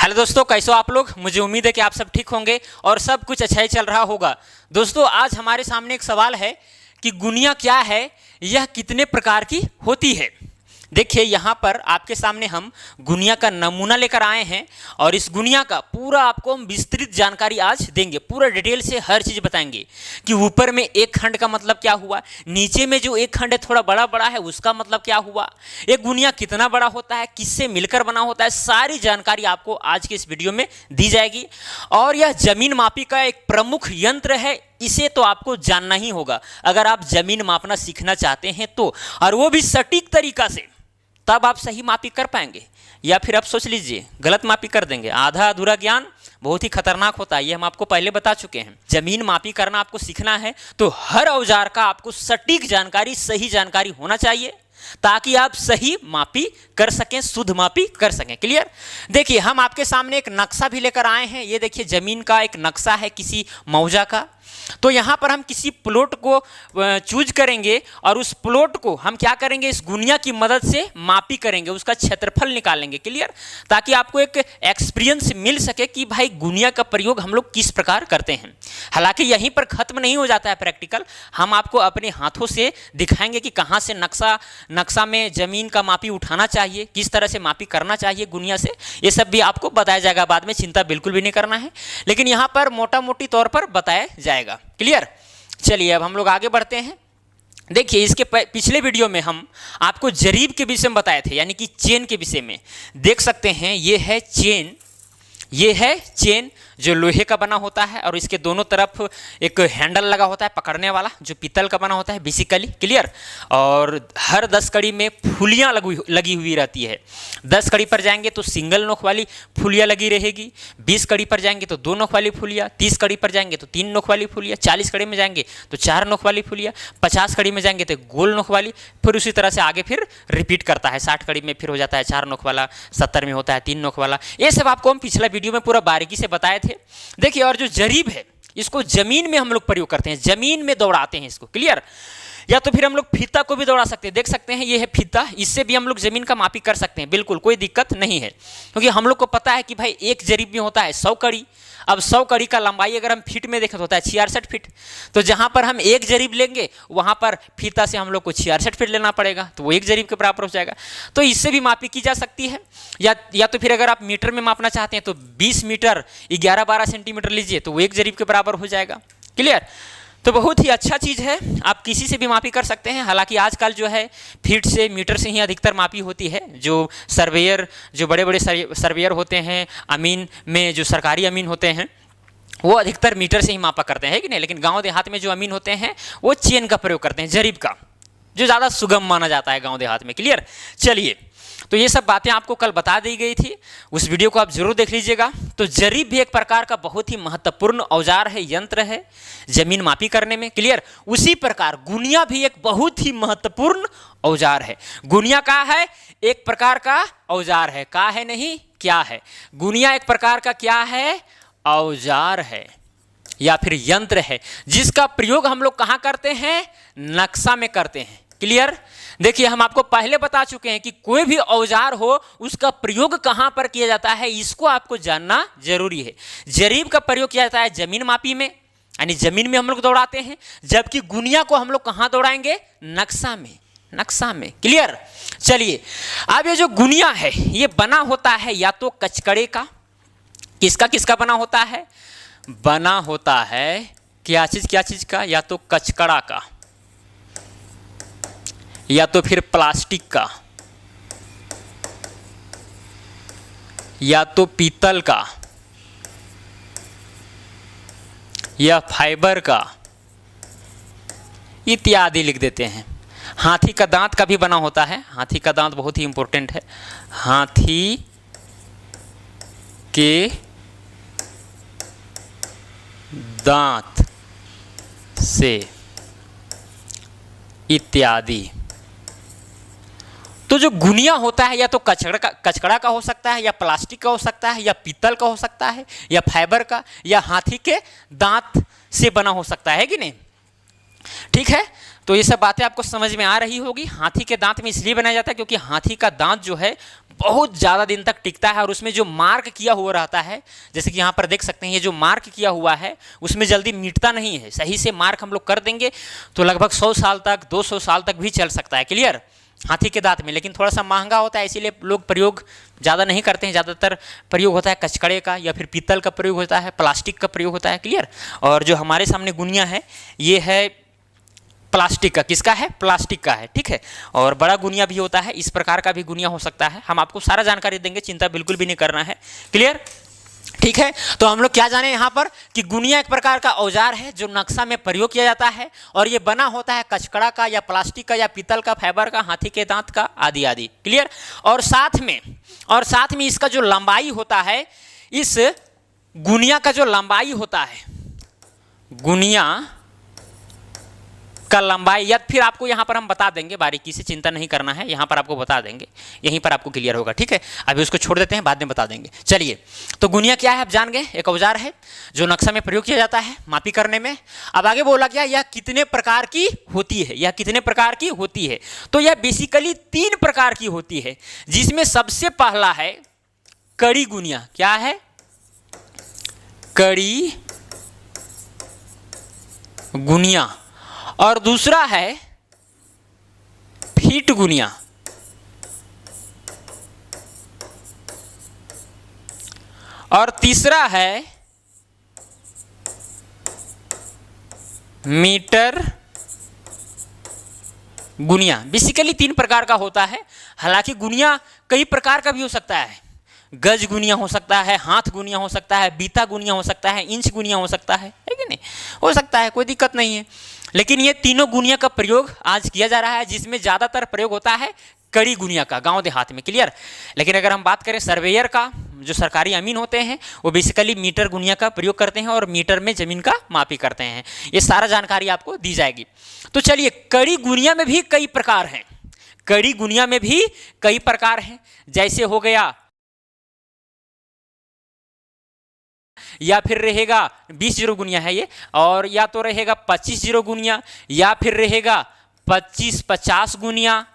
Hello दोस्तों, कैसे हो आप लोग। मुझे उम्मीद है कि आप सब ठीक होंगे और सब कुछ अच्छा ही चल रहा होगा। दोस्तों, आज हमारे सामने एक सवाल है कि गुनिया क्या है, यह कितने प्रकार की होती है। देखिए, यहाँ पर आपके सामने हम गुनिया का नमूना लेकर आए हैं और इस गुनिया का पूरा आपको हम विस्तृत जानकारी आज देंगे। पूरा डिटेल से हर चीज़ बताएंगे कि ऊपर में एक खंड का मतलब क्या हुआ, नीचे में जो एक खंड है थोड़ा बड़ा बड़ा है उसका मतलब क्या हुआ, एक गुनिया कितना बड़ा होता है, किससे मिलकर बना होता है, सारी जानकारी आपको आज के इस वीडियो में दी जाएगी। और यह जमीन मापी का एक प्रमुख यंत्र है, इसे तो आपको जानना ही होगा अगर आप जमीन मापना सीखना चाहते हैं तो, और वो भी सटीक तरीका से, तब आप सही मापी कर पाएंगे। या फिर आप सोच लीजिए गलत मापी कर देंगे। आधा अधूरा ज्ञान बहुत ही खतरनाक होता है, ये हम आपको पहले बता चुके हैं। जमीन मापी करना आपको सीखना है तो हर औजार का आपको सटीक जानकारी, सही जानकारी होना चाहिए ताकि आप सही मापी कर सकें, शुद्ध मापी कर सकें। क्लियर। देखिए, हम आपके सामने एक नक्शा भी लेकर आए हैं। ये देखिए, जमीन का एक नक्शा है किसी मौजा का। तो यहाँ पर हम किसी प्लॉट को चूज करेंगे और उस प्लॉट को हम क्या करेंगे, इस गुनिया की मदद से मापी करेंगे, उसका क्षेत्रफल निकालेंगे। क्लियर। ताकि आपको एक एक्सपीरियंस मिल सके कि भाई गुनिया का प्रयोग हम लोग किस प्रकार करते हैं। हालांकि यहीं पर खत्म नहीं हो जाता है प्रैक्टिकल, हम आपको अपने हाथों से दिखाएंगे कि कहाँ से नक्शा में जमीन का मापी उठाना चाहिए, किस तरह से मापी करना चाहिए गुनिया से, ये सब भी आपको बताया जाएगा बाद में। चिंता बिल्कुल भी नहीं करना है, लेकिन यहाँ पर मोटा मोटी तौर पर बताया जाएगा। क्लियर। चलिए, अब हम लोग आगे बढ़ते हैं। देखिए, इसके पिछले वीडियो में हम आपको जरीब के विषय में बताए थे, यानी कि चेन के विषय में। देख सकते हैं, ये है चेन, ये है चेन जो लोहे का बना होता है और इसके दोनों तरफ एक हैंडल लगा होता है पकड़ने वाला, जो पीतल का बना होता है बेसिकली। क्लियर। और हर 10 कड़ी में फुलियाँ लगी हुई रहती है। 10 कड़ी पर जाएंगे तो सिंगल नोक वाली फुलियाँ लगी रहेगी, 20 कड़ी पर जाएंगे तो 2 नोक वाली फुलियाँ, 30 कड़ी पर जाएंगे तो 3 नोक वाली फुलियाँ, 40 कड़ी में जाएंगे तो 4 नोक वाली फुलियाँ, 50 कड़ी में जाएंगे तो गोल नोक वाली, फिर उसी तरह से आगे फिर रिपीट करता है। 60 कड़ी में फिर हो जाता है 4 नोक वाला, 70 में होता है 3 नोक वाला। ये सब आपको हम पिछला वीडियो में पूरा बारीकी से बताए थे। देखिए, और जो जरीब है इसको जमीन में हम लोग प्रयोग करते हैं, जमीन में दौड़ाते हैं इसको। क्लियर। या तो फिर हम लोग फीता को भी दौड़ा सकते हैं। देख सकते हैं, ये है फीता, इससे भी हम लोग जमीन का मापी कर सकते हैं, बिल्कुल कोई दिक्कत नहीं है। क्योंकि हम लोग को पता है कि भाई एक जरीब में होता है 100 कड़ी। अब 100 कड़ी का लंबाई अगर हम फीट में देखें तो होता है 66 फीट। तो जहां पर हम एक जरीब लेंगे वहां पर फीता से हम लोग को 66 फीट लेना पड़ेगा, तो वो एक जरीब के बराबर हो जाएगा। तो इससे भी मापी की जा सकती है। या तो फिर अगर आप मीटर में मापना चाहते हैं तो 20 मीटर 11-12 सेंटीमीटर लीजिए तो वो एक जरीब के बराबर हो जाएगा। क्लियर। तो बहुत ही अच्छा चीज़ है, आप किसी से भी मापी कर सकते हैं। हालांकि आजकल जो है फीट से, मीटर से ही अधिकतर मापी होती है। जो सर्वेयर, जो बड़े बड़े सर्वेयर होते हैं, अमीन में जो सरकारी अमीन होते हैं, वो अधिकतर मीटर से ही मापा करते हैं कि नहीं। लेकिन गांव देहात में जो अमीन होते हैं वो चेन का प्रयोग करते हैं, जरीब का, जो ज़्यादा सुगम माना जाता है गाँव देहात में। क्लियर। चलिए, तो ये सब बातें आपको कल बता दी गई थी, उस वीडियो को आप जरूर देख लीजिएगा। तो जरीब भी एक प्रकार का बहुत ही महत्वपूर्ण औजार है, यंत्र है जमीन मापी करने में। क्लियर। उसी प्रकार गुनिया भी एक बहुत ही महत्वपूर्ण औजार है। गुनिया का है, एक प्रकार का औजार है। का है नहीं, क्या है। गुनिया एक प्रकार का क्या है, औजार है या फिर यंत्र है, जिसका प्रयोग हम लोग कहाँ करते हैं, नक्शा में करते हैं। क्लियर। देखिए, हम आपको पहले बता चुके हैं कि कोई भी औजार हो उसका प्रयोग कहां पर किया जाता है, इसको आपको जानना जरूरी है। जरीब का प्रयोग किया जाता है जमीन मापी में, यानी जमीन में हम लोग दौड़ाते हैं, जबकि गुनिया को हम लोग कहां दौड़ाएंगे, नक्शा में, नक्शा में। क्लियर। चलिए, अब ये जो गुनिया है ये बना होता है या तो कचकड़े का, किसका किसका बना होता है, बना होता है क्या चीज का, या तो कचकड़ा का, या तो फिर प्लास्टिक का, या तो पीतल का, या फाइबर का, इत्यादि लिख देते हैं। हाथी का दांत का भी बना होता है। हाथी का दांत बहुत ही इंपॉर्टेंट है। हाथी के दांत से, इत्यादि। तो जो गुनिया होता है या तो कचकड़ा का हो सकता है, या प्लास्टिक का हो सकता है, या पीतल का हो सकता है, या फाइबर का, या हाथी के दांत से बना हो सकता है कि नहीं। ठीक है। तो ये सब बातें आपको समझ में आ रही होगी। हाथी के दांत में इसलिए बनाया जाता है क्योंकि हाथी का दांत जो है बहुत ज़्यादा दिन तक टिकता है और उसमें जो मार्क किया हुआ रहता है, जैसे कि यहाँ पर देख सकते हैं, ये जो मार्क किया हुआ है उसमें जल्दी मिटता नहीं है। सही से मार्क हम लोग कर देंगे तो लगभग 100 साल तक, 200 साल तक भी चल सकता है। क्लियर? हाथी के दांत में, लेकिन थोड़ा सा महंगा होता है, इसीलिए लोग प्रयोग ज़्यादा नहीं करते हैं। ज़्यादातर प्रयोग होता है कचकड़े का या फिर पीतल का प्रयोग होता है, प्लास्टिक का प्रयोग होता है। क्लियर? और जो हमारे सामने गुनिया है ये है प्लास्टिक का। किसका है? प्लास्टिक का है। ठीक है? और बड़ा गुनिया भी होता है, इस प्रकार का भी गुनिया हो सकता है। हम आपको सारा जानकारी देंगे, चिंता बिल्कुल भी नहीं करना है। क्लियर? ठीक है, तो हम लोग क्या जाने यहाँ पर कि गुनिया एक प्रकार का औजार है जो नक्शा में प्रयोग किया जाता है और ये बना होता है कचकड़ा का या प्लास्टिक का या पीतल का, फाइबर का, हाथी के दांत का, आदि आदि। क्लियर? और साथ में इसका जो लंबाई होता है, इस गुनिया का जो लंबाई होता है, गुनिया का लंबाई, या फिर आपको यहाँ पर हम बता देंगे, बारीकी से चिंता नहीं करना है, यहाँ पर आपको बता देंगे, यहीं पर आपको क्लियर होगा। ठीक है, अभी उसको छोड़ देते हैं, बाद में बता देंगे। चलिए, तो गुनिया क्या है आप जान गए, एक औजार है जो नक्शा में प्रयोग किया जाता है मापी करने में। अब आगे बोला क्या, यह कितने प्रकार की होती है, यह कितने प्रकार की होती है। तो यह बेसिकली 3 प्रकार की होती है, जिसमें सबसे पहला है कड़ी गुनिया। क्या है? कड़ी गुनिया। और दूसरा है फीट गुनिया। और तीसरा है मीटर गुनिया। बेसिकली 3 प्रकार का होता है। हालांकि गुनिया कई प्रकार का भी हो सकता है। गज गुनिया हो सकता है, हाथ गुनिया हो सकता है, बीता गुनिया हो सकता है, इंच गुनिया हो सकता है कि नहीं? हो सकता है, कोई दिक्कत नहीं है। लेकिन ये तीनों गुनिया का प्रयोग आज किया जा रहा है, जिसमें ज़्यादातर प्रयोग होता है कड़ी गुनिया का गांव देहात में। क्लियर? लेकिन अगर हम बात करें सर्वेयर का, जो सरकारी अमीन होते हैं, वो बेसिकली मीटर गुनिया का प्रयोग करते हैं और मीटर में जमीन का मापी करते हैं। ये सारा जानकारी आपको दी जाएगी। तो चलिए, कड़ी गुनिया में भी कई प्रकार हैं। कड़ी गुनिया में भी कई प्रकार हैं, जैसे हो गया, या फिर रहेगा 20 जीरो गुनिया है ये, और या तो रहेगा 25 जीरो गुनिया, या फिर रहेगा 25-50 गुनिया,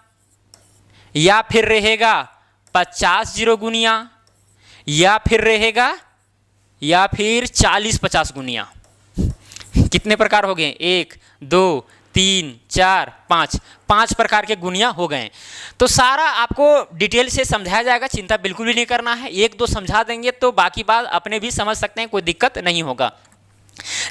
या फिर रहेगा 50 जीरो गुनिया, या फिर रहेगा, या फिर 40-50 गुनिया। कितने प्रकार हो गए? 1, 2, 3, 4, 5 प्रकार के गुनिया हो गए। तो सारा आपको डिटेल से समझाया जाएगा, चिंता बिल्कुल भी नहीं करना है। 1-2 समझा देंगे तो बाकी बात अपने भी समझ सकते हैं, कोई दिक्कत नहीं होगा।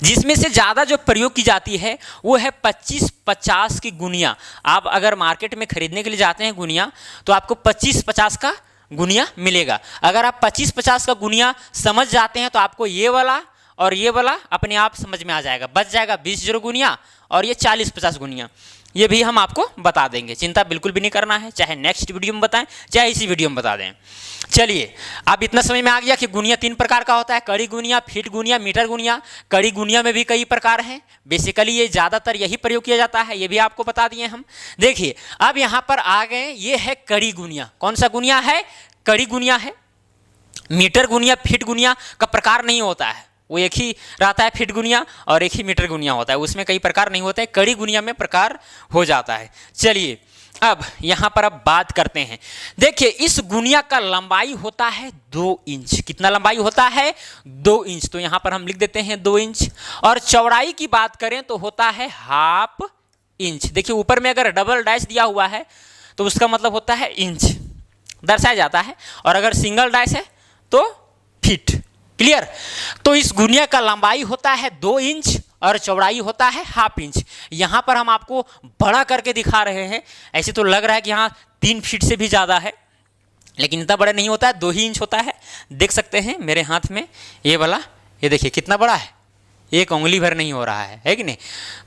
जिसमें से ज़्यादा जो प्रयोग की जाती है वो है 25-50 की गुनिया। आप अगर मार्केट में खरीदने के लिए जाते हैं गुनिया, तो आपको 25-50 का गुनिया मिलेगा। अगर आप 25-50 का गुनिया समझ जाते हैं तो आपको ये वाला और ये वाला अपने आप समझ में आ जाएगा। बच जाएगा 20 जीरो गुनिया और ये 40-50 गुनिया, ये भी हम आपको बता देंगे। चिंता बिल्कुल भी नहीं करना है, चाहे नेक्स्ट वीडियो में बताएं चाहे इसी वीडियो में बता दें। चलिए, अब इतना समझ में आ गया कि गुनिया 3 प्रकार का होता है, कड़ी गुनिया, फीट गुनिया, मीटर गुनिया। कड़ी गुनिया में भी कई प्रकार हैं, बेसिकली ये ज़्यादातर यही प्रयोग किया जाता है, ये भी आपको बता दिए हम। देखिए, अब यहाँ पर आ गए, ये है कड़ी गुनिया। कौन सा गुनिया है? कड़ी गुनिया है। मीटर गुनिया, फीट गुनिया का प्रकार नहीं होता है, वो एक ही रहता है फीट गुनिया, और एक ही मीटर गुनिया होता है, उसमें कई प्रकार नहीं होते हैं। कड़ी गुनिया में प्रकार हो जाता है। चलिए, अब यहाँ पर अब बात करते हैं। देखिए, इस गुनिया का लंबाई होता है 2 इंच। कितना लंबाई होता है? 2 इंच। तो यहाँ पर हम लिख देते हैं 2 इंच। और चौड़ाई की बात करें तो होता है 1/2 इंच। देखिए, ऊपर में अगर डबल डैश दिया हुआ है तो उसका मतलब होता है इंच दर्शाया जाता है, और अगर सिंगल डैश है तो फीट। क्लियर? तो इस गुनिया का लंबाई होता है 2 इंच और चौड़ाई होता है 1/2 इंच। यहाँ पर हम आपको बड़ा करके दिखा रहे हैं, ऐसे तो लग रहा है कि यहाँ 3 फीट से भी ज़्यादा है, लेकिन इतना बड़ा नहीं होता है, 2 ही इंच होता है। देख सकते हैं मेरे हाथ में ये वाला, ये देखिए कितना बड़ा है, 1 उंगली भर नहीं हो रहा है कि नहीं?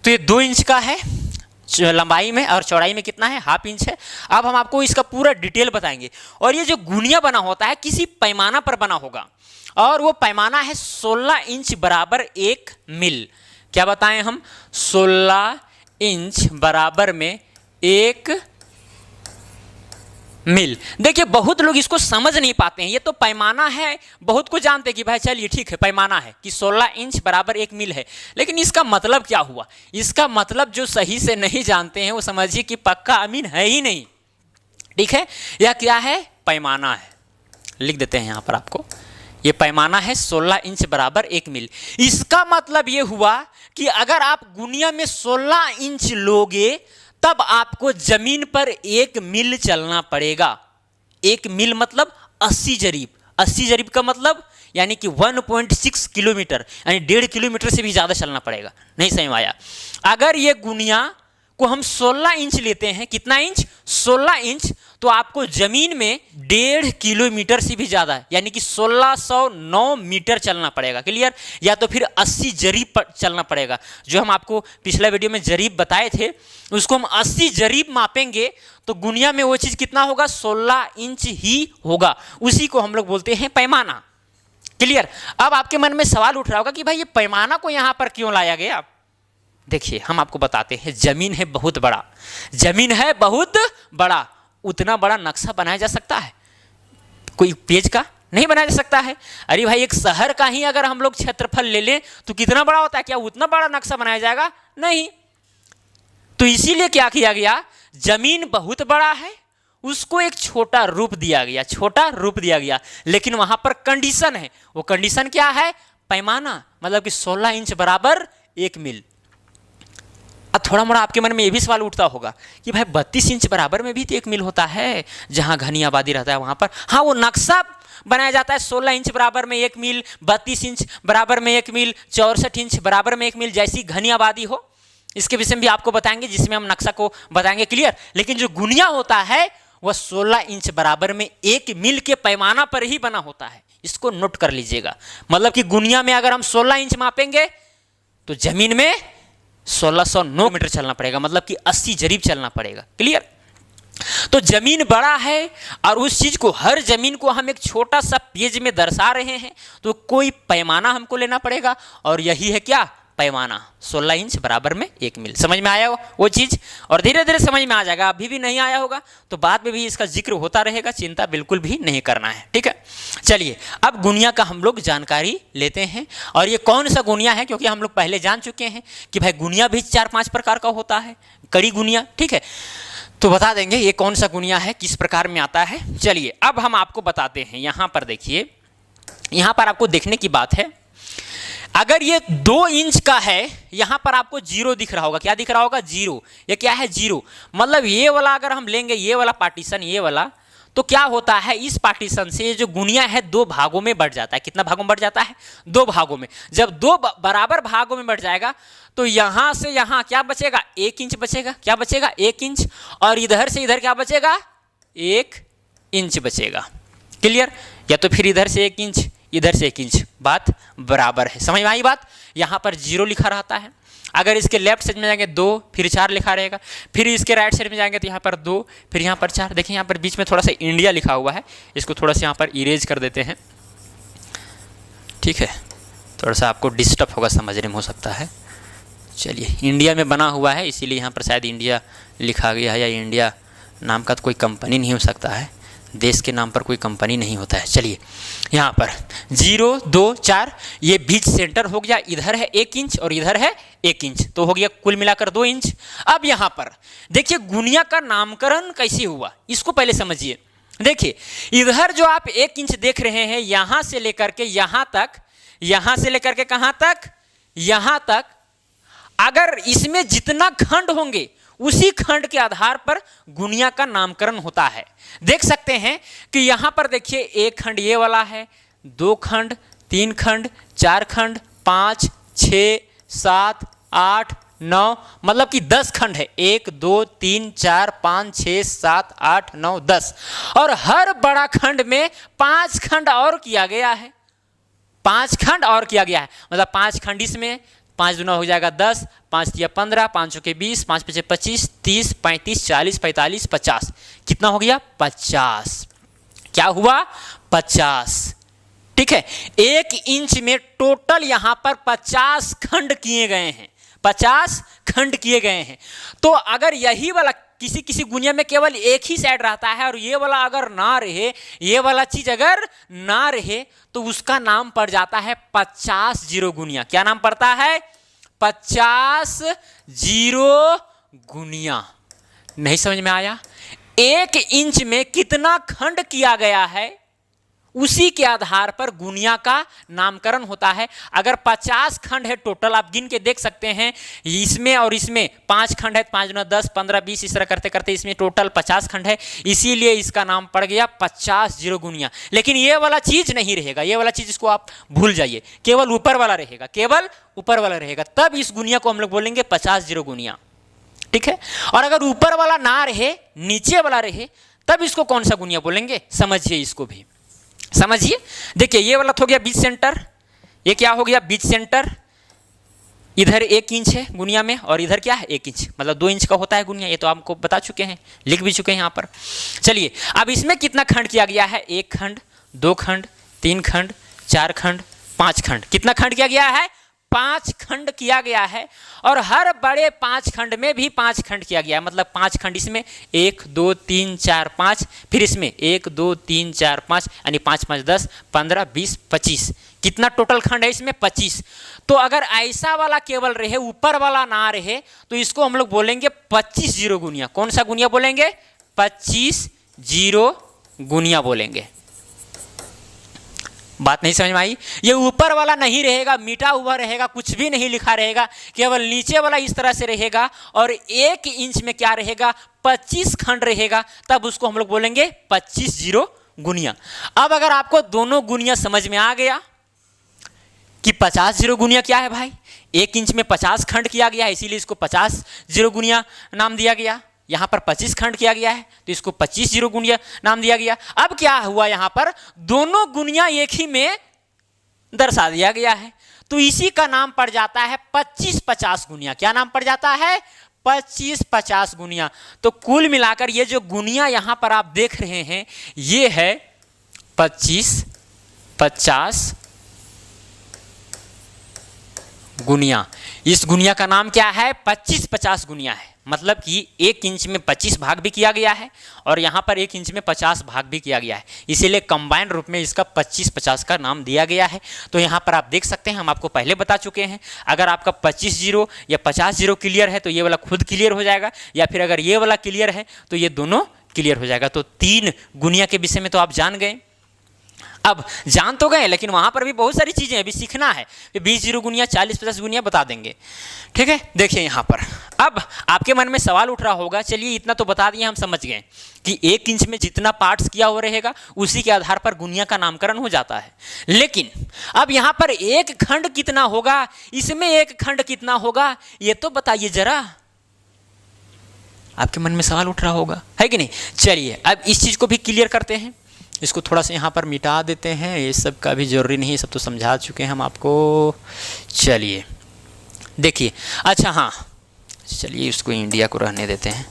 तो ये 2 इंच का है लंबाई में, और चौड़ाई में कितना है? 1/2 इंच है। अब हम आपको इसका पूरा डिटेल बताएंगे। और ये जो गुनिया बना होता है किसी पैमाना पर बना होगा, और वो पैमाना है 16 इंच बराबर 1 मिल। क्या बताएं हम? 16 इंच बराबर में 1 मिल। देखिए बहुत लोग इसको समझ नहीं पाते हैं, ये तो पैमाना है, बहुत कुछ जानते हैं कि भाई चलिए ठीक है पैमाना है कि 16 इंच बराबर 1 मील है, लेकिन इसका मतलब क्या हुआ? इसका मतलब जो सही से नहीं जानते हैं वो समझिए कि पक्का अमीन है ही नहीं। ठीक है, यह क्या है? पैमाना है। लिख देते हैं यहाँ पर आपको, ये पैमाना है 16 इंच बराबर 1 मील। इसका मतलब ये हुआ कि अगर आप गुनिया में 16 इंच लोगे तब आपको जमीन पर 1 मील चलना पड़ेगा। 1 मील मतलब 80 जरीब। 80 जरीब का मतलब यानी कि 1.6 किलोमीटर, यानी 1.5 किलोमीटर से भी ज़्यादा चलना पड़ेगा। नहीं समझ में आया? अगर ये गुनिया को हम 16 इंच लेते हैं, कितना इंच? 16 इंच, तो आपको जमीन में 1.5 किलोमीटर से भी ज़्यादा यानी कि 1609 मीटर चलना पड़ेगा। क्लियर? या तो फिर 80 जरीब पर चलना पड़ेगा। जो हम आपको पिछला वीडियो में जरीब बताए थे, उसको हम 80 जरीब मापेंगे तो गुनिया में वो चीज़ कितना होगा? 16 इंच ही होगा। उसी को हम लोग बोलते हैं पैमाना। क्लियर? अब आपके मन में सवाल उठ रहा होगा कि भाई ये पैमाना को यहाँ पर क्यों लाया गया? देखिए हम आपको बताते हैं, जमीन है बहुत बड़ा, जमीन है बहुत बड़ा, उतना बड़ा नक्शा बनाया जा सकता है? कोई पेज का नहीं बनाया जा सकता है। अरे भाई एक शहर का ही अगर हम लोग क्षेत्रफल ले लें तो कितना बड़ा होता है? क्या उतना बड़ा नक्शा बनाया जाएगा? नहीं। तो इसीलिए क्या किया गया, जमीन बहुत बड़ा है, उसको एक छोटा रूप दिया गया, छोटा रूप दिया गया, लेकिन वहां पर कंडीशन है। वो कंडीशन क्या है? पैमाना, मतलब कि 16 इंच बराबर 1 मील। अब थोड़ा मोड़ा आपके मन में ये भी सवाल उठता होगा कि भाई 32 इंच बराबर में भी तो 1 मील होता है, जहां घनी आबादी रहता है वहां पर। हाँ, वो नक्शा बनाया जाता है 16 इंच बराबर में 1 मील, 32 इंच बराबर में 1 मील, 64 इंच बराबर में 1 मील, जैसी घनी आबादी हो। इसके विषय में भी आपको बताएंगे, जिसमें हम नक्शा को बताएंगे। क्लियर? लेकिन जो गुनिया होता है वह 16 इंच बराबर में 1 मील के पैमाना पर ही बना होता है। इसको नोट कर लीजिएगा। मतलब कि गुनिया में अगर हम 16 इंच मापेंगे तो जमीन में 1609 मीटर चलना पड़ेगा, मतलब कि 80 जरीब चलना पड़ेगा। क्लियर? तो जमीन बड़ा है और उस चीज को, हर जमीन को हम एक छोटा सा पेज में दर्शा रहे हैं, तो कोई पैमाना हमको लेना पड़ेगा, और यही है क्या? पैमाना। 16 इंच बराबर में 1 मील। समझ में आया वो चीज? और धीरे धीरे समझ में आ जाएगा। अभी भी नहीं आया होगा तो बाद में भी इसका जिक्र होता रहेगा, चिंता बिल्कुल भी नहीं करना है। ठीक है, चलिए अब गुनिया का हम लोग जानकारी लेते हैं। और ये कौन सा गुनिया है, क्योंकि हम लोग पहले जान चुके हैं कि भाई गुनिया भी 4-5 प्रकार का होता है, कड़ी गुनिया। ठीक है, तो बता देंगे ये कौन सा गुनिया है, किस प्रकार में आता है। चलिए अब हम आपको बताते हैं। यहां पर देखिए, यहां पर आपको देखने की बात है, अगर ये 2 इंच का है, यहां पर आपको 0 दिख रहा होगा। क्या दिख रहा होगा? 0। ये क्या है? 0। मतलब ये वाला अगर हम लेंगे, ये वाला पार्टीशन, ये वाला, तो क्या होता है, इस पार्टीशन से जो गुनिया है 2 भागों में बढ़ जाता है। कितना भागों में बढ़ जाता है? 2 भागों में। जब 2 बराबर भागों में बढ़ जाएगा तो यहां से यहां क्या बचेगा? 1 इंच बचेगा। क्या बचेगा? 1 इंच। और इधर से इधर क्या बचेगा? 1 इंच बचेगा। क्लियर? या तो फिर इधर से 1 इंच, इधर से 1 इंच, बात बराबर है। समझ में आई बात? यहां पर 0 लिखा रहता है। अगर इसके लेफ्ट साइड में जाएंगे 2, फिर 4 लिखा रहेगा। फिर इसके राइट साइड में जाएंगे तो यहाँ पर 2, फिर यहाँ पर 4। देखिए यहाँ पर बीच में थोड़ा सा इंडिया लिखा हुआ है, इसको थोड़ा सा यहाँ पर इरेज कर देते हैं। ठीक है, थोड़ा सा आपको डिस्टर्ब होगा समझने में, हो सकता है। चलिए, इंडिया में बना हुआ है इसीलिए यहाँ पर शायद इंडिया लिखा गया है, या इंडिया नाम का तो कोई कंपनी नहीं हो सकता है, देश के नाम पर कोई कंपनी नहीं होता है। चलिए यहाँ पर 0, 2, 4, ये बीच सेंटर हो गया। इधर है 1 इंच और इधर है 1 इंच, तो हो गया कुल मिलाकर 2 इंच। अब यहाँ पर देखिए गुनिया का नामकरण कैसे हुआ, इसको पहले समझिए। देखिए इधर जो आप 1 इंच देख रहे हैं, यहाँ से लेकर के यहाँ तक, यहाँ से लेकर के कहाँ तक? यहाँ तक। अगर इसमें जितना खंड होंगे उसी खंड के आधार पर गुनिया का नामकरण होता है। देख सकते हैं कि यहां पर देखिए 1 खंड ये वाला है, 2 खंड, 3 खंड, 4 खंड, 5, 6, 7, 8, 9, मतलब कि 10 खंड है। 1, 2, 3, 4, 5, 6, 7, 8, 9, 10। और हर बड़ा खंड में 5 खंड और किया गया है। 5 खंड और किया गया है, मतलब 5 खंड इसमें, 5 दूना हो जाएगा 10, 5 तिया 15, 5 चौके 20, 5 पचे 25, 30, 35, 40, 45, 50। कितना हो गया? 50। क्या हुआ? 50। ठीक है, 1 इंच में टोटल यहां पर 50 खंड किए गए हैं। 50 खंड किए गए हैं। तो अगर यही वाला किसी किसी गुनिया में केवल एक ही साइड रहता है और ये वाला अगर ना रहे, ये वाला चीज अगर ना रहे, तो उसका नाम पड़ जाता है 50 जीरो गुनिया। क्या नाम पड़ता है? 50 जीरो गुनिया। नहीं समझ में आया? 1 इंच में कितना खंड किया गया है उसी के आधार पर गुनिया का नामकरण होता है। अगर 50 खंड है टोटल, आप गिन के देख सकते हैं, इसमें और इसमें 5 खंड है, 5 गुना 10, 15, 20, इस तरह करते करते इसमें टोटल 50 खंड है, इसीलिए इसका नाम पड़ गया 50 जीरो गुनिया। लेकिन ये वाला चीज नहीं रहेगा, ये वाला चीज इसको आप भूल जाइए, केवल ऊपर वाला रहेगा, केवल ऊपर वाला रहेगा। तब इस गुनिया को हम लोग बोलेंगे 50 जीरो गुनिया, ठीक है। और अगर ऊपर वाला ना रहे, नीचे वाला रहे, तब इसको कौन सा गुनिया बोलेंगे? समझिए इसको भी, समझिए। देखिए ये वाला तो हो गया बीच सेंटर, ये क्या हो गया? बीच सेंटर। इधर 1 इंच है गुनिया में और इधर क्या है? 1 इंच, मतलब 2 इंच का होता है गुनिया। ये तो आपको बता चुके हैं, लिख भी चुके हैं यहाँ पर। चलिए अब इसमें कितना खंड किया गया है? 1 खंड, 2 खंड, 3 खंड, 4 खंड, 5 खंड। कितना खंड किया गया है? 5 खंड किया गया है। और हर बड़े 5 खंड में भी 5 खंड किया गया है, मतलब 5 खंड इसमें 1 2 3 4 5, फिर इसमें 1 2 3 4 5, यानी 5 5 10 15 20 25। कितना टोटल खंड है इसमें? 25। तो अगर ऐसा वाला केवल रहे, ऊपर वाला ना रहे, तो इसको हम लोग बोलेंगे 25 जीरो गुनिया। कौन सा गुनिया बोलेंगे? 25 जीरो गुनिया बोलेंगे। बात नहीं समझ में आई? ये ऊपर वाला नहीं रहेगा, मिटा हुआ रहेगा, कुछ भी नहीं लिखा रहेगा, केवल नीचे वाला इस तरह से रहेगा और 1 इंच में क्या रहेगा? 25 खंड रहेगा। तब उसको हम लोग बोलेंगे 25 जीरो गुनिया। अब अगर आपको दोनों गुनिया समझ में आ गया कि 50 जीरो गुनिया क्या है भाई, 1 इंच में 50 खंड किया गया है, इसीलिए इसको 50 जीरो गुनिया नाम दिया गया। यहाँ पर 25 खंड किया गया है तो इसको 25 जीरो गुनिया नाम दिया गया। अब क्या हुआ? यहाँ पर दोनों गुनिया एक ही में दर्शा दिया गया है, तो इसी का नाम पड़ जाता है 25-50 गुनिया। क्या नाम पड़ जाता है? 25-50 गुनिया। तो कुल मिलाकर ये जो गुनिया यहाँ पर आप देख रहे हैं, ये है 25-50 गुनिया। इस गुनिया का नाम क्या है? 25-50 गुनिया है। मतलब कि 1 इंच में 25 भाग भी किया गया है और यहाँ पर 1 इंच में 50 भाग भी किया गया है, इसीलिए कंबाइंड रूप में इसका 25-50 का नाम दिया गया है। तो यहाँ पर आप देख सकते हैं, हम आपको पहले बता चुके हैं, अगर आपका 25 जीरो या 50 जीरो क्लियर है तो ये वाला खुद क्लियर हो जाएगा, या फिर अगर ये वाला क्लियर है तो ये दोनों क्लियर हो जाएगा। तो 3 गुनिया के विषय में तो आप जान गए। अब जान तो गए, लेकिन वहाँ पर भी बहुत सारी चीज़ें अभी सीखना है। 20 जीरो गुनिया, 40-50 गुनिया बता देंगे, ठीक है। देखिए यहाँ पर अब आपके मन में सवाल उठ रहा होगा, चलिए इतना तो बता दिए, हम समझ गए कि 1 इंच में जितना पार्ट्स किया हुआ रहेगा उसी के आधार पर गुनिया का नामकरण हो जाता है। लेकिन अब यहाँ पर 1 खंड कितना होगा, इसमें 1 खंड कितना होगा, ये तो बताइए जरा। आपके मन में सवाल उठ रहा होगा, है कि नहीं? चलिए अब इस चीज़ को भी क्लियर करते हैं। इसको थोड़ा सा यहाँ पर मिटा देते हैं, ये सब का भी जरूरी नहीं है, सब तो समझा चुके हैं हम आपको। चलिए देखिए, अच्छा हाँ, चलिए इसको इंडिया को रहने देते हैं।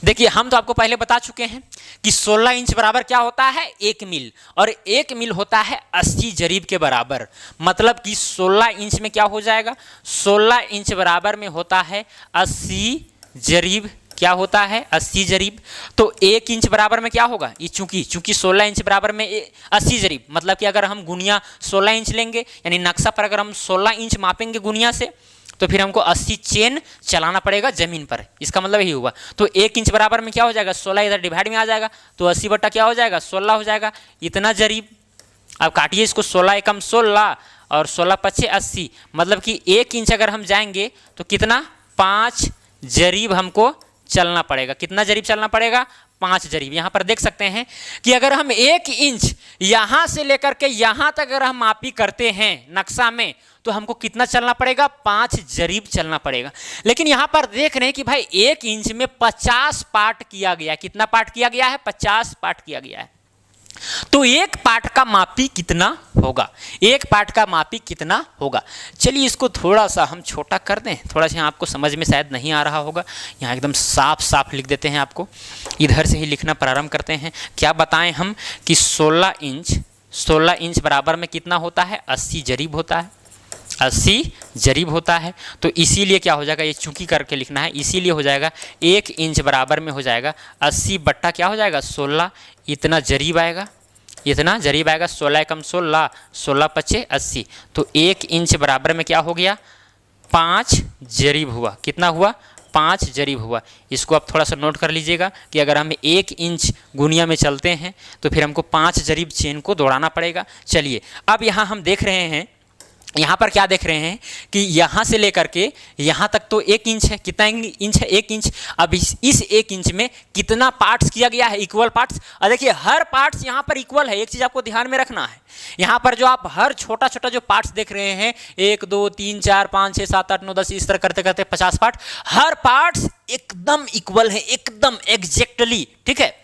देखिए हम तो आपको पहले बता चुके हैं कि 16 इंच बराबर क्या होता है? 1 मील, और 1 मील होता है 80 जरीब के बराबर। मतलब कि 16 इंच में क्या हो जाएगा? 16 इंच बराबर में होता है 80 जरीब। क्या होता है? 80 जरीब। तो 1 इंच बराबर में क्या होगा? ये चूंकि 16 इंच बराबर में 80 जरीब, मतलब कि अगर हम गुनिया 16 इंच लेंगे, यानी नक्शा पर अगर हम 16 इंच मापेंगे गुनिया से, तो फिर हमको 80 चेन चलाना पड़ेगा जमीन पर। इसका मतलब यही हुआ। तो 1 इंच बराबर में क्या हो जाएगा? 16 इधर डिवाइड में आ जाएगा, तो 80 बटा क्या हो जाएगा? 16 हो जाएगा। इतना जरीब। अब काटिए इसको, 16 एकम 16 और 16 पच्चे 80, मतलब कि 1 इंच अगर हम जाएंगे तो कितना? 5 जरीब हमको चलना पड़ेगा। कितना जरीब चलना पड़ेगा? 5 जरीब। यहाँ पर देख सकते हैं कि अगर हम 1 इंच यहाँ से लेकर के यहाँ तक अगर हम मापी करते हैं नक्शा में, तो हमको कितना चलना पड़ेगा? 5 जरीब चलना पड़ेगा। लेकिन यहाँ पर देख रहे हैं कि भाई 1 इंच में 50 पार्ट किया गया। कितना पार्ट किया गया है? 50 पार्ट किया गया है। तो 1 पार्ट का मापी कितना होगा? 1 पार्ट का मापी कितना होगा? चलिए इसको थोड़ा सा हम छोटा कर दें, थोड़ा सा आपको समझ में शायद नहीं आ रहा होगा। यहाँ एकदम साफ साफ लिख देते हैं आपको, इधर से ही लिखना प्रारंभ करते हैं। क्या बताएं हम कि 16 इंच बराबर में कितना होता है? 80 जरीब होता है। 80 जरीब होता है। तो इसीलिए क्या हो जाएगा, ये चूंकि करके लिखना है, इसीलिए हो जाएगा 1 इंच बराबर में हो जाएगा 80 बट्टा क्या हो जाएगा 16, इतना जरीब आएगा, इतना जरीब आएगा। 16 एकम 16, 16 पचे 80। तो 1 इंच बराबर में क्या हो गया 5 जरीब हुआ। कितना हुआ 5 जरीब हुआ। इसको आप थोड़ा सा नोट कर लीजिएगा कि अगर हम 1 इंच गुनिया में चलते हैं तो फिर हमको 5 जरीब चेन को दौड़ाना पड़ेगा। चलिए अब यहाँ हम देख रहे हैं, यहाँ पर क्या देख रहे हैं कि यहाँ से लेकर के यहाँ तक तो 1 इंच है। कितना इंच है 1 इंच। अब इस 1 इंच में कितना पार्ट्स किया गया है, इक्वल पार्ट्स। और देखिए हर पार्ट्स यहाँ पर इक्वल है। एक चीज़ आपको ध्यान में रखना है, यहाँ पर जो आप हर छोटा छोटा जो पार्ट्स देख रहे हैं 1 2 3 4 5 6 7 8 9 10 इस तरह करते करते 50 पार्ट, हर पार्ट्स एकदम इक्वल है, एकदम एग्जैक्टली। ठीक है,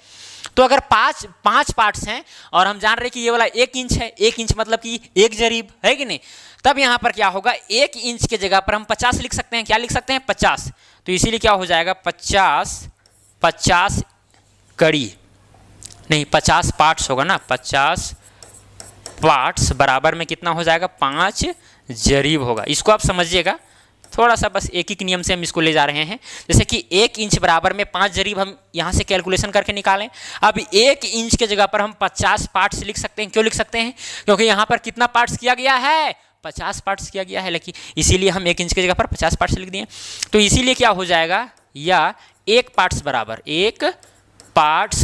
तो अगर पांच पार्ट्स हैं और हम जान रहे हैं कि ये वाला 1 इंच है, 1 इंच मतलब कि 1 जरीब है कि नहीं, तब यहां पर क्या होगा 1 इंच के जगह पर हम 50 लिख सकते हैं। क्या लिख सकते हैं 50। तो इसीलिए क्या हो जाएगा 50 कड़ी नहीं 50 पार्ट्स होगा ना, 50 पार्ट्स बराबर में कितना हो जाएगा 5 जरीब होगा। इसको आप समझिएगा थोड़ा सा, बस एक एक नियम से हम इसको ले जा रहे हैं। जैसे कि 1 इंच बराबर में 5 जरीब हम यहाँ से कैलकुलेशन करके निकालें। अब 1 इंच के जगह पर हम 50 पार्ट्स लिख सकते हैं। क्यों लिख सकते हैं, क्योंकि यहाँ पर कितना पार्ट्स किया गया है 50 पार्ट्स किया गया है, लेकिन इसीलिए हम 1 इंच की जगह पर 50 पार्ट्स लिख दिए। तो इसीलिए क्या हो जाएगा, या 1 पार्ट्स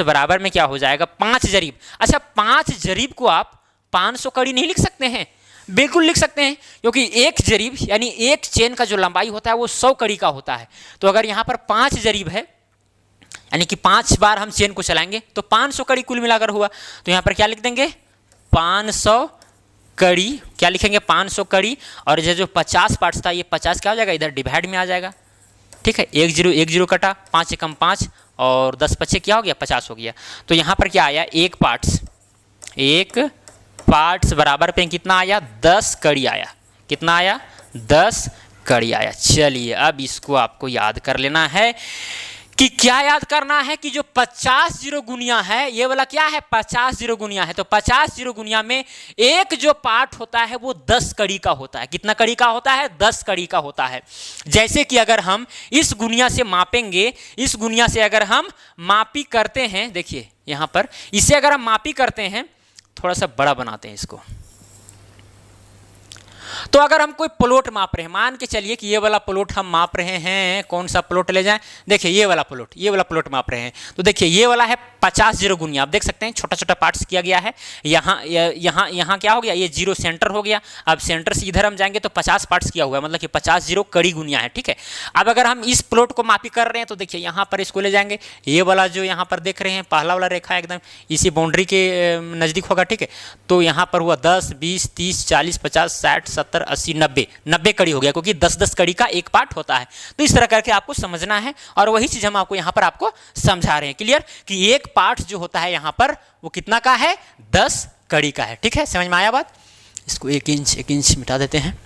बराबर में क्या हो जाएगा 5 जरीब। अच्छा 5 जरीब को आप 500 कड़ी नहीं लिख सकते हैं, बिल्कुल लिख सकते हैं, क्योंकि 1 जरीब यानी 1 चेन का जो लंबाई होता है वो 100 कड़ी का होता है। तो अगर यहाँ पर 5 जरीब है यानी कि 5 बार हम चेन को चलाएंगे तो 500 कड़ी कुल मिलाकर हुआ। तो यहाँ पर क्या लिख देंगे 500 कड़ी, क्या लिखेंगे 500 कड़ी। और ये जो 50 पार्ट्स था ये 50 क्या हो जाएगा इधर डिवाइड में आ जाएगा। ठीक है, 1 0 कटा, 5 एकम 5 और 10 पचे क्या हो गया 50 हो गया। तो यहाँ पर क्या आया 1 पार्ट्स बराबर पे कितना आया 10 कड़ी आया। कितना आया 10 कड़ी आया। चलिए अब इसको आपको याद कर लेना है कि क्या याद करना है कि जो 50 जीरो गुनिया है ये वाला क्या है 50 जीरो गुनिया है। तो 50 जीरो गुनिया में एक जो पार्ट होता है वो 10 कड़ी का होता है। कितना कड़ी का होता है 10 कड़ी का होता है। जैसे कि अगर हम इस गुनिया से मापेंगे, इस गुनिया से अगर हम मापी करते हैं, देखिए यहां पर इसे अगर हम मापी करते हैं, थोड़ा सा बड़ा बनाते हैं इसको। तो अगर हम कोई प्लॉट माप रहे हैं, मान के चलिए कि ये वाला प्लॉट हम माप रहे हैं, कौन सा प्लॉट ले जाएं, देखिए ये वाला प्लॉट माप रहे हैं। तो देखिए ये वाला है 50 जीरो गुनिया, आप देख सकते हैं छोटा छोटा पार्ट्स किया गया है। यहाँ क्या हो गया, ये जीरो सेंटर हो गया। अब सेंटर से इधर हम जाएंगे तो 50 पार्ट्स किया हुआ है, मतलब कि 50 जीरो कड़ी गुनिया है। ठीक है, अब अगर हम इस प्लॉट को मापी कर रहे हैं तो देखिए यहाँ पर इसको ले जाएंगे, ये वाला जो यहाँ पर देख रहे हैं पहला वाला रेखा एकदम इसी बाउंड्री के नज़दीक होगा। ठीक है, तो यहाँ पर हुआ 10 20 30 40 50 60 70 80 90 कड़ी हो गया, क्योंकि 10-10 कड़ी का एक पार्ट होता है। तो इस तरह करके आपको समझना है, और वही चीज हम आपको यहाँ पर आपको समझा रहे हैं। क्लियर कि एक पार्ट जो होता है यहाँ पर वो कितना का है 10 कड़ी का है। ठीक है, समझ में आया बात। इसको 1 इंच मिटा देते हैं।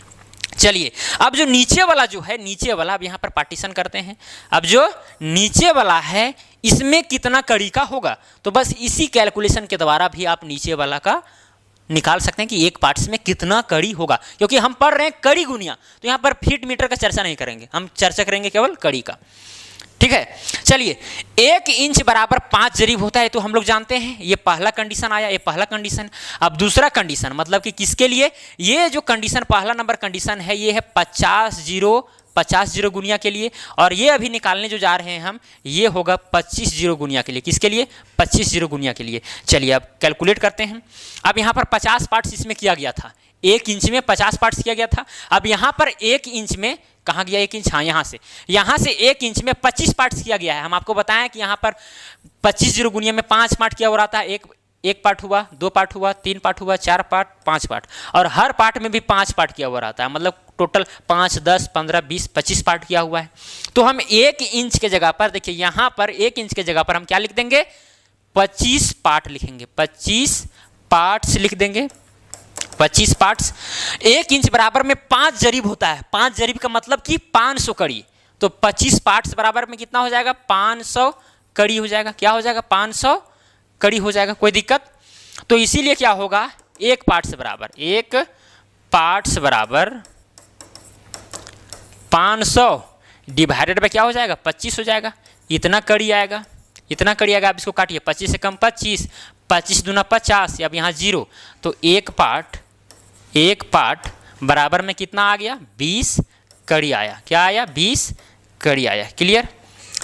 चलिए अब जो नीचे वाला जो है, नीचे वाला अब यहाँ पर पार्टीशन करते हैं। अब जो नीचे वाला है इसमें कितना कड़ी का होगा, तो बस इसी कैलकुलेशन के द्वारा भी आप नीचे वाला का निकाल सकते हैं कि एक पार्ट्स में कितना कड़ी होगा, क्योंकि हम पढ़ रहे हैं कड़ी गुनिया। तो यहाँ पर फीट मीटर का चर्चा नहीं करेंगे, हम चर्चा करेंगे केवल कड़ी का। ठीक है, चलिए 1 इंच बराबर 5 जरीब होता है, तो हम लोग जानते हैं ये पहला कंडीशन आया, ये पहला कंडीशन। अब दूसरा कंडीशन मतलब कि किसके लिए, ये जो कंडीशन पहला नंबर कंडीशन है ये है 50 जीरो गुनिया के लिए, और ये अभी निकालने जो जा रहे हैं हम ये होगा 25 जीरो गुनिया के लिए। किसके लिए 25 जीरो गुनिया के लिए। चलिए अब कैलकुलेट करते हैं। अब यहाँ पर 50 पार्ट्स इसमें किया गया था, 1 इंच में 50 पार्ट्स किया गया था। अब यहाँ पर 1 इंच में कहाँ गया 1 इंच, हाँ यहाँ से 1 इंच में 25 पार्ट्स किया गया है। हम आपको बताएं कि यहाँ पर 25 जीरो गुनिया में 5 पार्ट किया हो रहा था, एक पार्ट हुआ, 2 पार्ट हुआ, 3 पार्ट हुआ, 4 पार्ट, 5 पार्ट, और हर पार्ट में भी 5 पार्ट किया हुआ रहता है, मतलब टोटल 5 10 15 20 25 पार्ट किया हुआ है। तो हम 1 इंच के जगह पर देखिए यहाँ पर 1 इंच के जगह पर हम क्या लिख देंगे 25 पार्ट लिखेंगे, 25 पार्ट्स लिख देंगे, 25 पार्ट्स। 1 इंच बराबर में 5 जरीब होता है, 5 जरीब का मतलब कि 500 कड़ी। तो 25 पार्ट्स बराबर में कितना हो जाएगा 500 कड़ी हो जाएगा। क्या हो जाएगा 500 कड़ी हो जाएगा, कोई दिक्कत। तो इसीलिए क्या होगा 1 पार्ट्स बराबर 500 डिवाइडेड बाय क्या हो जाएगा 25 हो जाएगा। इतना कड़ी आएगा, इतना कड़ी आएगा। आप इसको काटिए, 25 से कम 25, 25 दूना 50, अब यहाँ 0, तो एक पार्ट बराबर में कितना आ गया 20 कड़ी आया। क्या आया 20 कड़ी आया। क्लियर।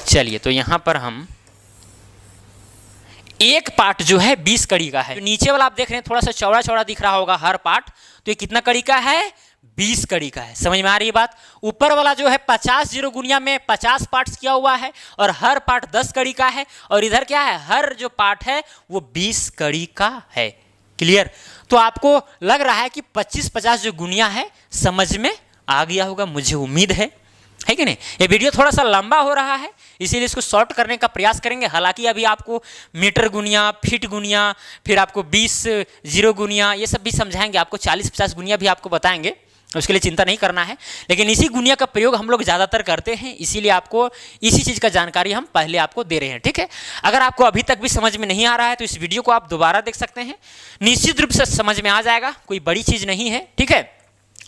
चलिए तो यहाँ पर हम एक पार्ट जो है 20 कड़ी का है। तो नीचे वाला आप देख रहे हैं थोड़ा सा चौड़ा चौड़ा दिख रहा होगा हर पार्ट, तो ये कितना कड़ी का है 20 कड़ी का है। समझ में आ रही है बात। ऊपर वाला जो है 50 जीरो गुनिया में 50 पार्ट्स किया हुआ है और हर पार्ट 10 कड़ी का है, और इधर क्या है हर जो पार्ट है वो 20 कड़ी का है। क्लियर। तो आपको लग रहा है कि 25-50 जो गुनिया है समझ में आ गया होगा, मुझे उम्मीद है कि नहीं। ये वीडियो थोड़ा सा लंबा हो रहा है इसीलिए इसको शॉर्ट करने का प्रयास करेंगे। हालांकि अभी आपको मीटर गुनिया, फीट गुनिया, फिर आपको 20 जीरो गुनिया ये सब भी समझाएंगे, आपको 40-50 गुनिया भी आपको बताएंगे, उसके लिए चिंता नहीं करना है। लेकिन इसी गुनिया का प्रयोग हम लोग ज़्यादातर करते हैं, इसीलिए आपको इसी चीज़ का जानकारी हम पहले आपको दे रहे हैं। ठीक है। अगर आपको अभी तक भी समझ में नहीं आ रहा है तो इस वीडियो को आप दोबारा देख सकते हैं, निश्चित रूप से समझ में आ जाएगा, कोई बड़ी चीज़ नहीं है। ठीक है।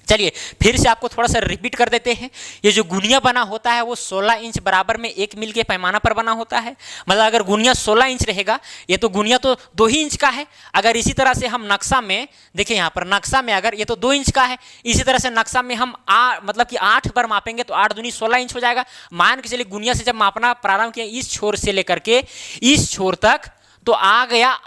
चलिए फिर से आपको थोड़ा सा रिपीट कर देते हैं। ये जो गुनिया बना होता है वो 16 इंच बराबर में 1 मिल के पैमाना पर बना होता है। मतलब अगर गुनिया 16 इंच रहेगा, ये तो गुनिया तो 2 ही इंच का है। अगर इसी तरह से हम नक्शा में देखिए, यहाँ पर नक्शा में अगर ये तो 2 इंच का है, इसी तरह से नक्शा में हम मतलब कि 8 बार मापेंगे तो 8 दूनी 16 इंच हो जाएगा। मान के चलिए गुनिया से जब मापना प्रारंभ किया इस छोर से लेकर के इस छोर तक, तो आ गया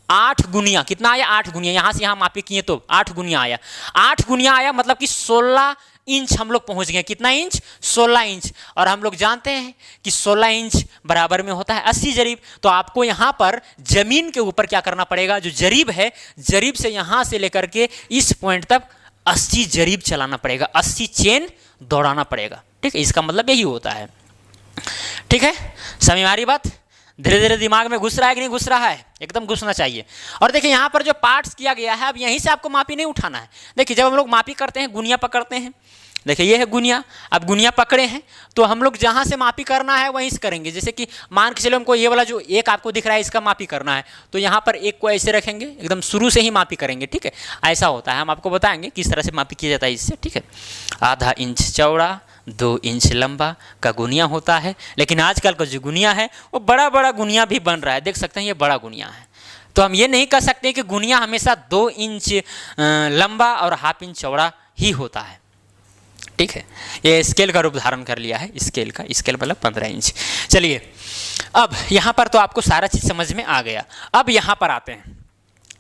8 गुनिया। कितना आया 8 गुनिया। यहाँ से यहाँ मापी किए तो 8 गुनिया आया। 8 गुनिया आया मतलब कि 16 इंच हम लोग पहुँच गए। कितना इंच 16 इंच। और हम लोग जानते हैं कि 16 इंच बराबर में होता है 80 जरीब। तो आपको यहाँ पर जमीन के ऊपर क्या करना पड़ेगा, जो जरीब है, जरीब से यहाँ से लेकर के इस पॉइंट तक 80 जरीब चलाना पड़ेगा, 80 चेन दौड़ाना पड़ेगा। ठीक है। इसका मतलब यही होता है। ठीक है। समझ में आ रही बात। धीरे धीरे दिमाग में घुस रहा है कि नहीं घुस रहा है, एकदम घुसना चाहिए। और देखिए यहाँ पर जो पार्ट्स किया गया है, अब यहीं से आपको मापी नहीं उठाना है। देखिए जब हम लोग मापी करते हैं, गुनिया पकड़ते हैं, देखिए ये है गुनिया। अब गुनिया पकड़े हैं तो हम लोग जहाँ से मापी करना है वहीं से करेंगे। जैसे कि मान के चलो हमको ये वाला जो एक आपको दिख रहा है इसका मापी करना है, तो यहाँ पर एक को ऐसे रखेंगे, एकदम शुरू से ही मापी करेंगे। ठीक है। ऐसा होता है, हम आपको बताएंगे किस तरह से मापी किया जाता है इससे। ठीक है। आधा इंच चौड़ा 2 इंच लंबा का गुनिया होता है। लेकिन आजकल का जो गुनिया है वो बड़ा बड़ा गुनिया भी बन रहा है, देख सकते हैं ये बड़ा गुनिया है। तो हम ये नहीं कह सकते कि गुनिया हमेशा 2 इंच लंबा और ½ इंच चौड़ा ही होता है। ठीक है। ये स्केल का रूप धारण कर लिया है, स्केल मतलब 15 इंच। चलिए अब यहाँ पर तो आपको सारा चीज़ समझ में आ गया। अब यहाँ पर आते हैं,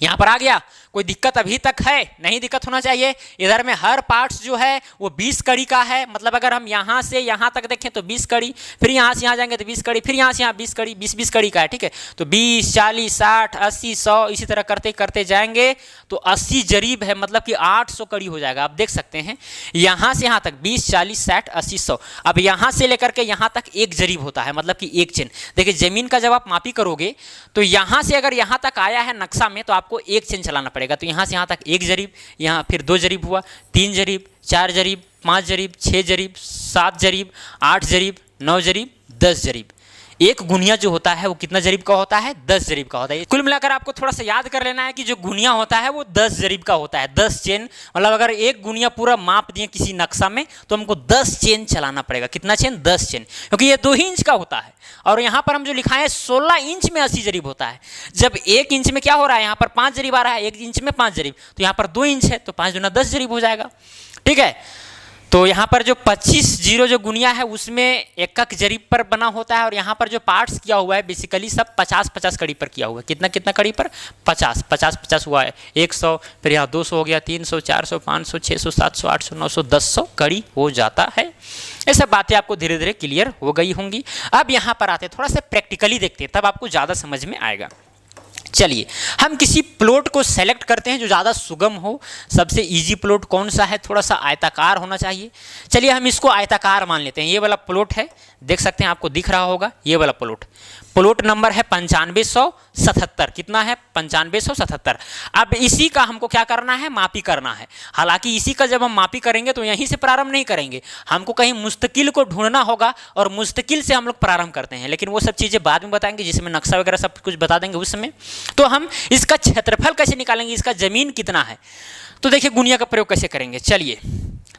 यहाँ पर आ गया। कोई दिक्कत अभी तक है? नहीं दिक्कत होना चाहिए। इधर में हर पार्ट्स जो है वो 20 कड़ी का है। मतलब अगर हम यहाँ से यहाँ तक देखें तो 20 कड़ी, फिर यहाँ से यहाँ जाएंगे तो 20 कड़ी, फिर यहाँ से यहाँ 20 कड़ी, 20 कड़ी का है। ठीक है। तो 20, 40, 60, 80, 100 इसी तरह करते करते जाएंगे तो 80 जरीब है, मतलब कि 800 कड़ी हो जाएगा। आप देख सकते हैं यहाँ से यहाँ तक 20, 40, 60, 80, 100। अब यहाँ से लेकर के यहाँ तक 1 जरीब होता है, मतलब कि 1 चेन। देखिए ज़मीन का जब आप मापी करोगे तो यहाँ से अगर यहाँ तक आया है नक्शा में तो आपको 1 चेन चलाना पड़ेगा। तो यहाँ से यहाँ तक 1 जरीब, यहाँ फिर 2 जरीब हुआ, 3 जरीब, 4 जरीब, 5 जरीब, 6 जरीब, 7 जरीब, 8 जरीब, 9 जरीब, 10 जरीब। एक गुनिया जो होता है वो कितना जरीब का होता है? 10 जरीब का होता है। कुल मिलाकर आपको थोड़ा सा याद कर लेना है कि जो गुनिया होता है वो 10 जरीब का होता है। 10 चेन, मतलब अगर एक गुनिया पूरा माप दिए किसी नक्शा में तो हमको 10 चेन चलाना पड़ेगा। कितना चेन? 10 चेन, क्योंकि ये 2 ही इंच का होता है। और यहाँ पर हम जो लिखा है 16 इंच में 80 जरीब होता है। जब 1 इंच में क्या हो रहा है, यहाँ पर 5 जरीब आ रहा है, 1 इंच में 5 जरीब, तो यहाँ पर 2 इंच है तो 5 दूना 10 जरीब हो जाएगा। ठीक है। तो यहाँ पर जो 25 जीरो जो गुनिया है उसमें एक जरीब पर बना होता है। और यहाँ पर जो पार्ट्स किया हुआ है बेसिकली सब 50-50 कड़ी पर किया हुआ है। कितना कड़ी पर? 50 हुआ है। 100, फिर यहाँ 200 हो गया, 300, 400, 500, 600, 700, 800, 900, 1000 कड़ी हो जाता है। ये सब बातें आपको धीरे धीरे क्लियर हो गई होंगी। अब यहाँ पर आते थोड़ा सा प्रैक्टिकली देखते हैं, तब आपको ज़्यादा समझ में आएगा। चलिए हम किसी प्लॉट को सेलेक्ट करते हैं जो ज़्यादा सुगम हो। सबसे इजी प्लॉट कौन सा है? थोड़ा सा आयताकार होना चाहिए। चलिए हम इसको आयताकार मान लेते हैं। ये वाला प्लॉट है, देख सकते हैं, आपको दिख रहा होगा ये वाला प्लॉट नंबर है 9577। कितना है? 9577। अब इसी का हमको क्या करना है? मापी करना है। हालांकि इसी का जब हम मापी करेंगे तो यहीं से प्रारंभ नहीं करेंगे, हमको कहीं मुस्तकिल को ढूंढना होगा और मुस्तकिल से हम लोग प्रारंभ करते हैं। लेकिन वो सब चीज़ें बाद में बताएंगे, जिसमें नक्शा वगैरह सब कुछ बता देंगे उस समय। तो हम इसका क्षेत्रफल कैसे निकालेंगे, इसका जमीन कितना है, तो देखिए गुनिया का प्रयोग कैसे करेंगे। चलिए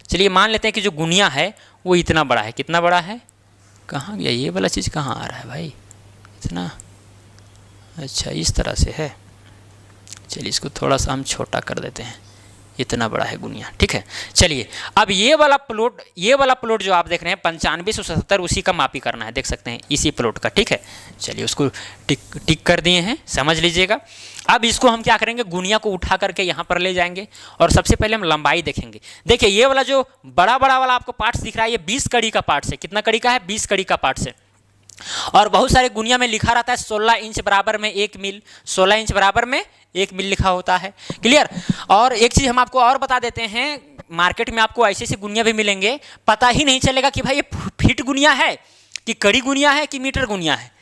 चलिए मान लेते हैं कि जो गुनिया है वो इतना बड़ा है। कितना बड़ा है, कहाँ गया ये वाला चीज़, कहाँ आ रहा है भाई, इतना, अच्छा इस तरह से है। चलिए इसको थोड़ा सा हम छोटा कर देते हैं, इतना बड़ा है गुनिया, ठीक है। चलिए अब ये वाला प्लॉट जो आप देख रहे हैं 9570, उसी का मापी करना है, देख सकते हैं इसी प्लॉट का, ठीक है। चलिए उसको टिक कर दिए हैं, समझ लीजिएगा। अब इसको हम क्या करेंगे, गुनिया को उठा करके यहाँ पर ले जाएंगे और सबसे पहले हम लंबाई देखेंगे। देखिए ये वाला जो बड़ा वाला आपको पार्ट्स दिख रहा है, ये 20 कड़ी का पार्ट्स है। कितना कड़ी का है, 20 कड़ी का पार्ट्स है। और बहुत सारे गुनिया में लिखा रहता है 16 इंच बराबर में 1 मील, 16 इंच बराबर में 1 मील लिखा होता है, क्लियर। और एक चीज़ हम आपको और बता देते हैं, मार्केट में आपको ऐसे गुनिया भी मिलेंगे, पता ही नहीं चलेगा कि भाई ये फीट गुनिया है कि कड़ी गुनिया है कि मीटर गुनिया है।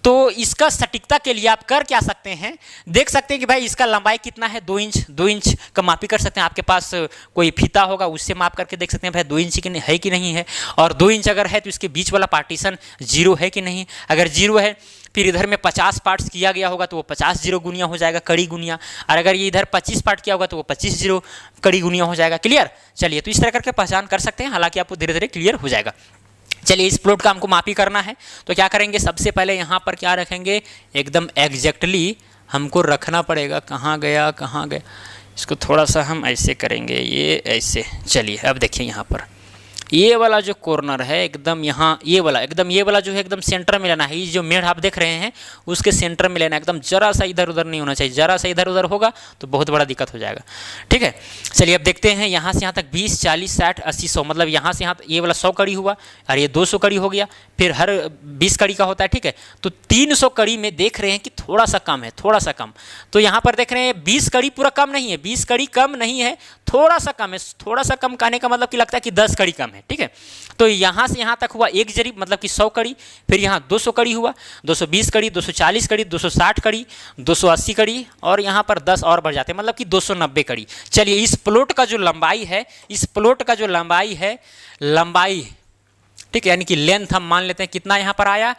तो इसका सटीकता के लिए आप कर क्या सकते हैं, देख सकते हैं कि भाई इसका लंबाई कितना है, 2 इंच का मापी कर सकते हैं। आपके पास कोई फीता होगा उससे माप करके देख सकते हैं भाई 2 इंच की है कि नहीं है। और 2 इंच अगर है तो इसके बीच वाला पार्टीशन 0 है कि नहीं। अगर 0 है फिर इधर में 50 पार्ट्स किया गया होगा तो वो 50 0 गुनिया हो जाएगा, कड़ी गुनिया। और अगर ये इधर 25 पार्ट किया होगा तो वो 25 0 कड़ी गुनिया हो जाएगा, क्लियर। चलिए तो इस तरह करके पहचान कर सकते हैं, हालांकि आपको धीरे धीरे क्लियर हो जाएगा। चलिए इस प्लॉट का हमको मापी करना है, तो क्या करेंगे, सबसे पहले यहाँ पर क्या रखेंगे, एकदम एग्जैक्टली हमको रखना पड़ेगा। कहाँ गया, इसको थोड़ा सा हम ऐसे करेंगे, ये ऐसे। चलिए अब देखिए यहाँ पर ये वाला जो कॉर्नर है एकदम यहाँ, ये वाला जो है एकदम सेंटर में लेना है। ये जो मेढ़ आप देख रहे हैं उसके सेंटर में लेना है, एकदम जरा सा इधर उधर नहीं होना चाहिए। जरा सा इधर उधर होगा तो बहुत बड़ा दिक्कत हो जाएगा, ठीक है। चलिए अब देखते हैं, यहाँ से यहाँ तक 20 40 60 80 100, मतलब यहाँ से यहाँ ये वाला 100 कड़ी हुआ और ये 200 कड़ी हो गया, फिर हर 20 कड़ी का होता है, ठीक है। तो 300 कड़ी में देख रहे हैं कि थोड़ा सा कम है, थोड़ा सा कम। तो यहाँ पर देख रहे हैं 20 कड़ी पूरा कम नहीं है, 20 कड़ी कम नहीं है, थोड़ा सा कम है। थोड़ा सा कम कहने का मतलब कि लगता है कि 10 कड़ी कम है, ठीक है। तो यहाँ से यहाँ तक हुआ 1 जरीब, मतलब कि 100 कड़ी। फिर यहाँ 200 कड़ी हुआ, 220 कड़ी, 240 कड़ी, 260 कड़ी, 280 कड़ी, और यहाँ पर 10 और बढ़ जाते हैं, मतलब कि 290 कड़ी। चलिए इस प्लॉट का जो लंबाई है, लंबाई ठीक है, यानी कि लेंथ हम मान लेते हैं कितना यहाँ पर आया,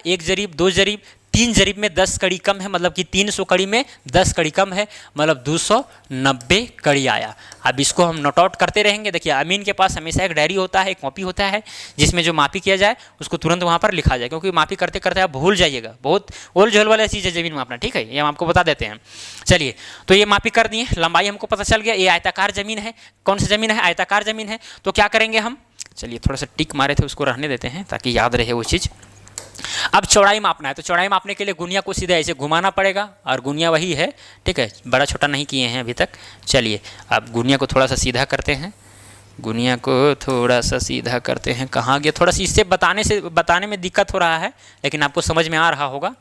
1 जरीब, 2 जरीब, 3 जरीब में 10 कड़ी कम है, मतलब कि 300 कड़ी में 10 कड़ी कम है, मतलब 290 कड़ी आया। अब इसको हम नोट आउट करते रहेंगे। देखिए अमीन के पास हमेशा एक डायरी होता है, एक कॉपी होता है, जिसमें जो मापी किया जाए उसको तुरंत वहाँ पर लिखा जाए, क्योंकि मापी करते करते आप भूल जाइएगा। बहुत ओल झोल वाला चीज़ है ज़मीन मापना, ठीक है, ये हम आपको बता देते हैं। चलिए तो ये मापी कर दिए, लंबाई हमको पता चल गया। ये आयताकार ज़मीन है, कौन सी ज़मीन है, आयताकार ज़मीन है। तो क्या करेंगे हम, चलिए थोड़ा सा टिक मारे थे उसको रहने देते हैं ताकि याद रहे वो चीज़। अब चौड़ाई मापना है, तो चौड़ाई मापने के लिए गुनिया को सीधा ऐसे घुमाना पड़ेगा, और गुनिया वही है, ठीक है, बड़ा छोटा नहीं किए हैं अभी तक। चलिए अब गुनिया को थोड़ा सा सीधा करते हैं, गुनिया को थोड़ा सा सीधा करते हैं। कहाँ गया, थोड़ा सा इससे बताने में दिक्कत हो रहा है, लेकिन आपको समझ में आ रहा होगा।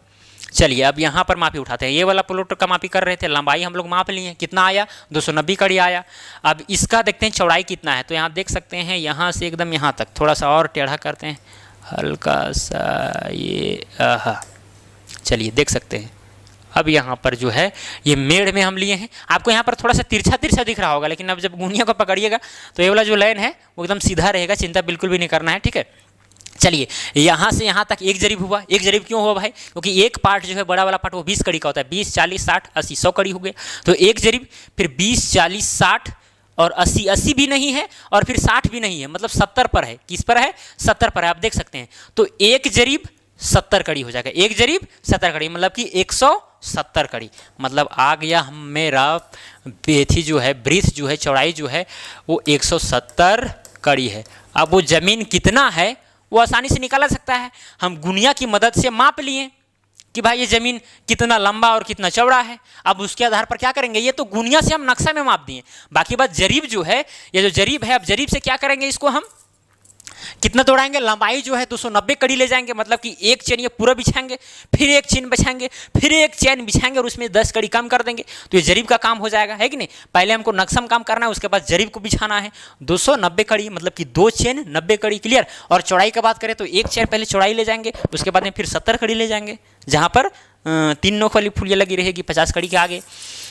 चलिए अब यहाँ पर मापी उठाते हैं। ये वाला प्लॉट का मापी कर रहे थे, लंबाई हम लोग माप लिए, कितना आया, 290 कड़ी आया। अब इसका देखते हैं चौड़ाई कितना है। तो यहाँ देख सकते हैं, यहाँ से एकदम यहाँ तक थोड़ा सा और टेढ़ा करते हैं, हल्का सा ये, चलिए देख सकते हैं। अब यहाँ पर जो है ये मेढ़ में हम लिए हैं। आपको यहाँ पर थोड़ा सा तिरछा दिख रहा होगा, लेकिन अब जब गुनिया को पकड़िएगा तो ये वाला जो लाइन है वो एकदम सीधा रहेगा, चिंता बिल्कुल भी नहीं करना है, ठीक है। चलिए यहाँ से यहाँ तक 1 जरीब हुआ। 1 जरीब क्यों हुआ भाई, क्योंकि एक पार्ट जो है बड़ा वाला पार्ट वो 20 कड़ी का होता है, 20 40 60 80 100 कड़ी हो गया। तो 1 जरीब, फिर 20 40 60 और 80 भी नहीं है, और फिर 60 भी नहीं है, मतलब 70 पर है। किस पर है, 70 पर है, आप देख सकते हैं। तो 1 जरीब 70 कड़ी हो जाएगा, 1 जरीब 70 कड़ी, मतलब कि 170 कड़ी। मतलब आ गया मेरा बेथी जो है, ब्रीथ जो है, चौड़ाई जो है वो 170 कड़ी है। अब वो ज़मीन कितना है वो आसानी से निकाला सकता है, हम गुनिया की मदद से माप लिए कि भाई ये ज़मीन कितना लंबा और कितना चौड़ा है। अब उसके आधार पर क्या करेंगे, ये तो गुनिया से हम नक्शा में माप दिए, बाकी बात जरीब जो है, ये जो जरीब है, अब जरीब से क्या करेंगे, इसको हम कितना तोड़ाएंगे, लंबाई जो है 290 कड़ी ले जाएंगे, मतलब कि एक चेन ये पूरा बिछाएंगे, फिर एक चेन बिछाएंगे, फिर एक चेन बिछाएंगे, और उसमें 10 कड़ी कम कर देंगे, तो ये जरीब का काम हो जाएगा, है कि नहीं। पहले हमको नक्शा में काम करना है, उसके बाद जरीब को बिछाना है। 290 कड़ी मतलब कि 2 चेन 90 कड़ी, क्लियर। और चौड़ाई का बात करें तो एक चेन पहले चौड़ाई ले जाएंगे, उसके बाद में फिर 70 कड़ी ले जाएंगे, जहाँ पर 3 नोक वाली फुलिया लगी रहेगी 50 कड़ी के आगे।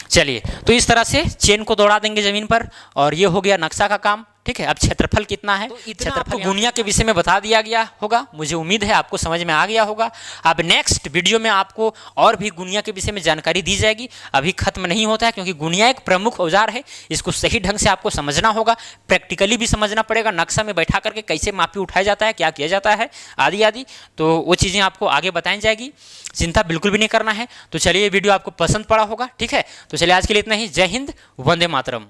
चलिए तो इस तरह से चेन को दौड़ा देंगे ज़मीन पर, और ये हो गया नक्शा का काम। ठीक है। अब क्षेत्रफल कितना है, क्षेत्रफल गुनिया के विषय में बता दिया गया होगा। मुझे उम्मीद है आपको समझ में आ गया होगा। अब नेक्स्ट वीडियो में आपको और भी गुनिया के विषय में जानकारी दी जाएगी। अभी खत्म नहीं होता है, क्योंकि गुनिया एक प्रमुख औजार है। इसको सही ढंग से आपको समझना होगा, प्रैक्टिकली भी समझना पड़ेगा, नक्शा में बैठा करके कैसे मापी उठाया जाता है, क्या किया जाता है, आदि आदि। तो वो चीज़ें आपको आगे बताई जाएगी, चिंता बिल्कुल भी नहीं करना है। तो चलिए, ये वीडियो आपको पसंद पड़ा होगा, ठीक है। तो चलिए आज के लिए इतना ही। जय हिंद, वंदे मातरम।